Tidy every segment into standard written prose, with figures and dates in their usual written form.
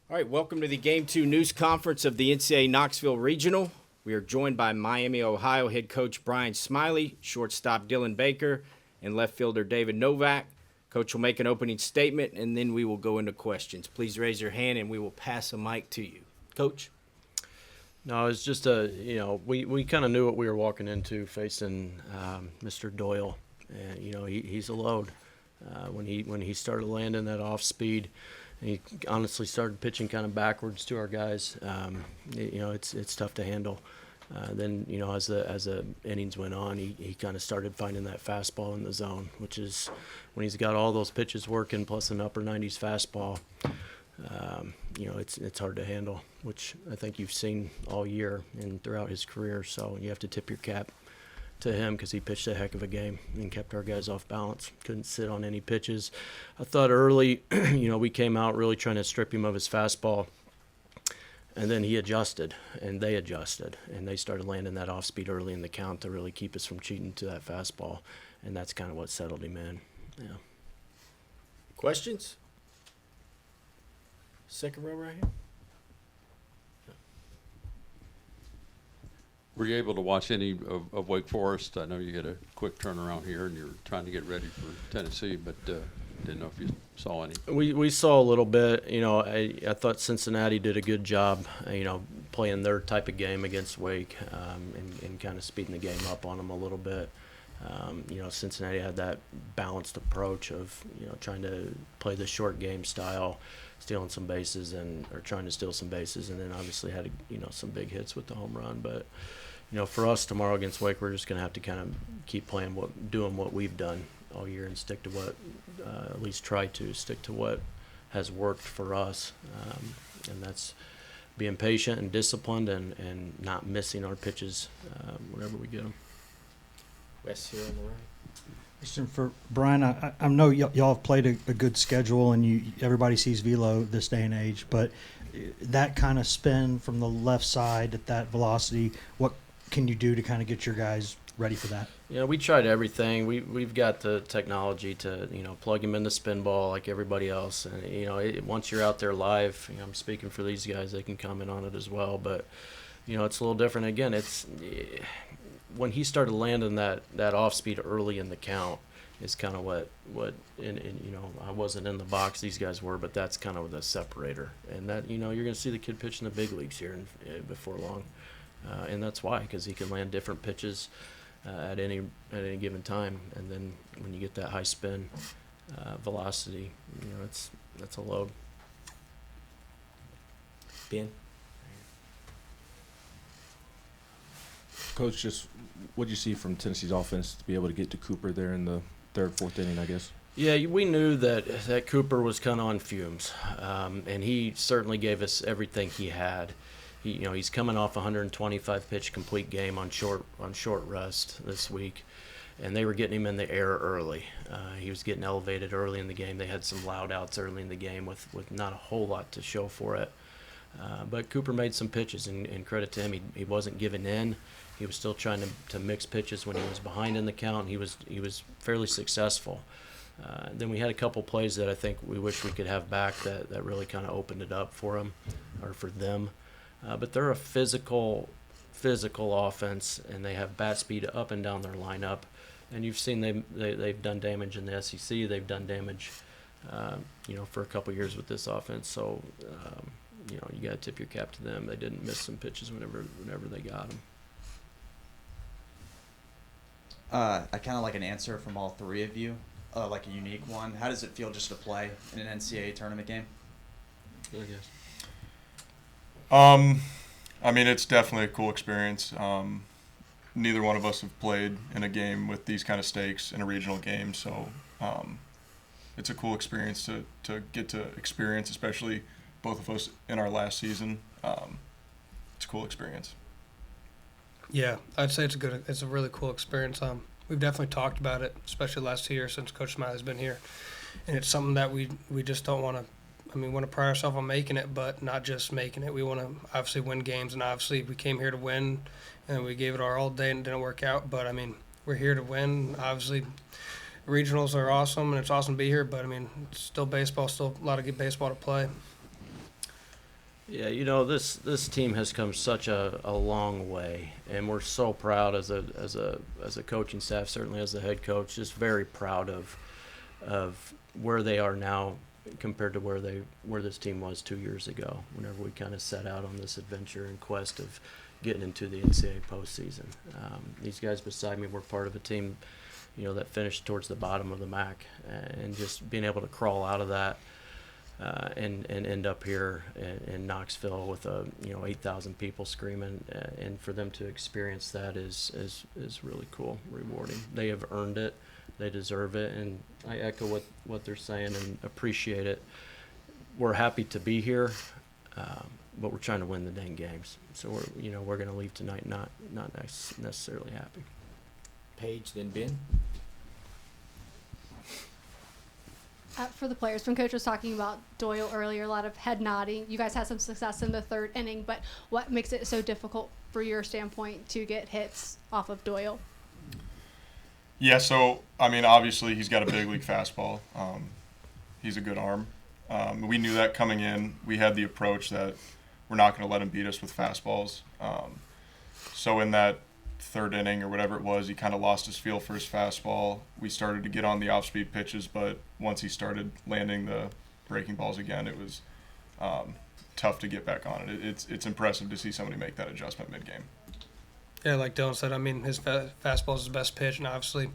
All right, welcome to the Game 2 news conference of the NCAA Knoxville Regional. We are joined by Miami, Ohio head coach Brian Smiley, shortstop Dylan Baker, and left fielder David Novak. Coach will make an opening statement, and then we will go into questions. Please raise your hand, and we will pass a mic to you. Coach? No, it's just we kind of knew what we were walking into facing Mr. Doyle. And, he's a load. When he started landing that off speed, and he honestly started pitching kind of backwards to our guys. It's tough to handle. Then as the innings went on, he kind of started finding that fastball in the zone, which is when he's got all those pitches working plus an upper 90s fastball. It's hard to handle, which I think you've seen all year and throughout his career. So you have to tip your cap to him because he pitched a heck of a game and kept our guys off balance. Couldn't sit on any pitches. I thought early, we came out really trying to strip him of his fastball, and then he adjusted, and they adjusted, and they started landing that off speed early in the count to really keep us from cheating to that fastball, and that's kind of what settled him in. Yeah. Questions? Second row right here. Were you able to watch any of Wake Forest? I know you had a quick turnaround here, and you're trying to get ready for Tennessee, but didn't know if you saw any. We saw a little bit. I thought Cincinnati did a good job, playing their type of game against Wake and kind of speeding the game up on them a little bit. Cincinnati had that balanced approach of, trying to play the short game style, stealing some bases or trying to steal some bases, and then obviously had, some big hits with the home run. But, for us tomorrow against Wake, we're just going to have to kind of keep doing what we've done all year and stick to what, at least try to stick to what has worked for us. And that's being patient and disciplined and not missing our pitches whenever we get them. Wes here on the right. Question for Brian. I know y'all have played a good schedule, and everybody sees velo this day and age, but that kind of spin from the left side at that velocity, what can you do to kind of get your guys ready for that? We tried everything. We've got the technology to plug him in the spin ball like everybody else, and once you're out there live, I'm speaking for these guys, they can comment on it as well. But it's a little different. Again, it's when he started landing that off speed early in the count is kind of what I wasn't in the box, these guys were, but that's kind of the separator, and that you're going to see the kid pitch in the big leagues here before long, and that's why, because he can land different pitches at any given time, and then when you get that high spin velocity, that's a load. Ben? Coach, just what did you see from Tennessee's offense to be able to get to Cooper there in the third, fourth inning, I guess? Yeah, we knew that Cooper was kind of on fumes, and he certainly gave us everything he had. He's coming off a 125 pitch complete game on short rest this week, and they were getting him in the air early. He was getting elevated early in the game. They had some loud outs early in the game with not a whole lot to show for it. But Cooper made some pitches, and credit to him, he wasn't giving in. He was still trying to mix pitches when he was behind in the count. He was fairly successful. Then we had a couple plays that I think we wish we could have back that really kind of opened it up for him or for them. But they're a physical offense, and they have bat speed up and down their lineup. And you've seen they've done damage in the SEC. They've done damage, for a couple years with this offense. So, you got to tip your cap to them. They didn't miss some pitches whenever they got them. I kind of like an answer from all three of you, like a unique one. How does it feel just to play in an NCAA tournament game? I guess. It's definitely a cool experience. Neither one of us have played in a game with these kind of stakes in a regional game, so it's a cool experience to get to experience, especially both of us in our last season. It's a cool experience. Yeah, I'd say it's a really cool experience. We've definitely talked about it, especially the last 2 years since Coach Smiley's been here, and it's something that we just don't want to. Want to pride ourselves on making it, but not just making it. We want to obviously win games, and obviously we came here to win, and we gave it our all day and it didn't work out. But we're here to win. Obviously, regionals are awesome, and it's awesome to be here. But it's still baseball, still a lot of good baseball to play. Yeah, you know, this team has come such a long way, and we're so proud as a coaching staff, certainly as the head coach, just very proud of where they are now compared to where this team was 2 years ago. Whenever we kind of set out on this adventure and quest of getting into the NCAA postseason, these guys beside me were part of a team, you know, that finished towards the bottom of the MAC, and just being able to crawl out of that. And end up here in Knoxville with 8,000 people screaming, and for them to experience that is really cool, rewarding. They have earned it, they deserve it, and I echo what they're saying and appreciate it. We're happy to be here, but we're trying to win the dang games. So we're going to leave tonight not necessarily happy. Paige, then Ben. For the players, when Coach was talking about Doyle earlier, a lot of head nodding. You guys had some success in the third inning, but what makes it so difficult for your standpoint to get hits off of Doyle? Yeah, so, I mean, obviously he's got a big league fastball. He's a good arm. We knew that coming in. We had the approach that we're not going to let him beat us with fastballs. So in that third inning or whatever it was, he kind of lost his feel for his fastball. We started to get on the off-speed pitches, but once he started landing the breaking balls again, it was tough to get back on it. It's impressive to see somebody make that adjustment mid-game. Yeah, like Dylan said, I mean, his fastball is his best pitch, and obviously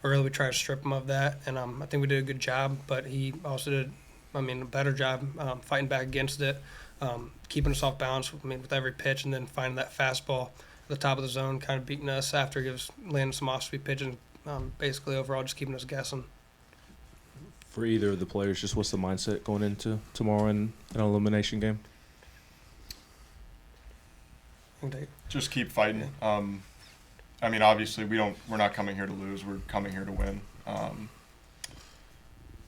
early we tried to strip him of that, and I think we did a good job, but he also did, a better job fighting back against it, keeping us off balance with every pitch, and then finding that fastball at the top of the zone, kind of beating us after he was landing some off-speed pitches, basically overall just keeping us guessing. For either of the players, just what's the mindset going into tomorrow in an elimination game? Just keep fighting. I mean, obviously we're not coming here to lose. We're coming here to win.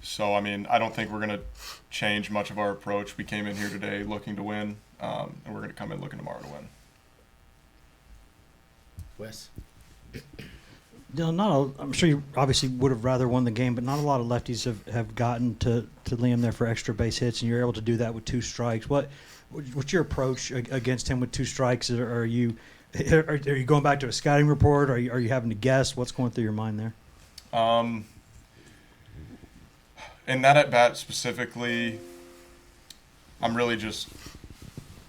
So, I mean, I don't think we're going to change much of our approach. We came in here today looking to win, and we're going to come in looking tomorrow to win. Wes. Dylan, I'm sure you obviously would have rather won the game, but not a lot of lefties have gotten to Liam there for extra base hits, and you're able to do that with 2 strikes. What's your approach against him with 2 strikes? Are you going back to a scouting report? Are you having to guess? What's going through your mind there? In that at bat specifically, I'm really just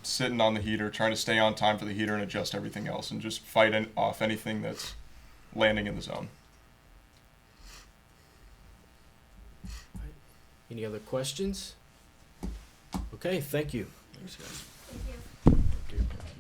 sitting on the heater, trying to stay on time for the heater and adjust everything else, and just fight off anything that's landing in the zone. Any other questions? Okay, thank you. Thanks, guys.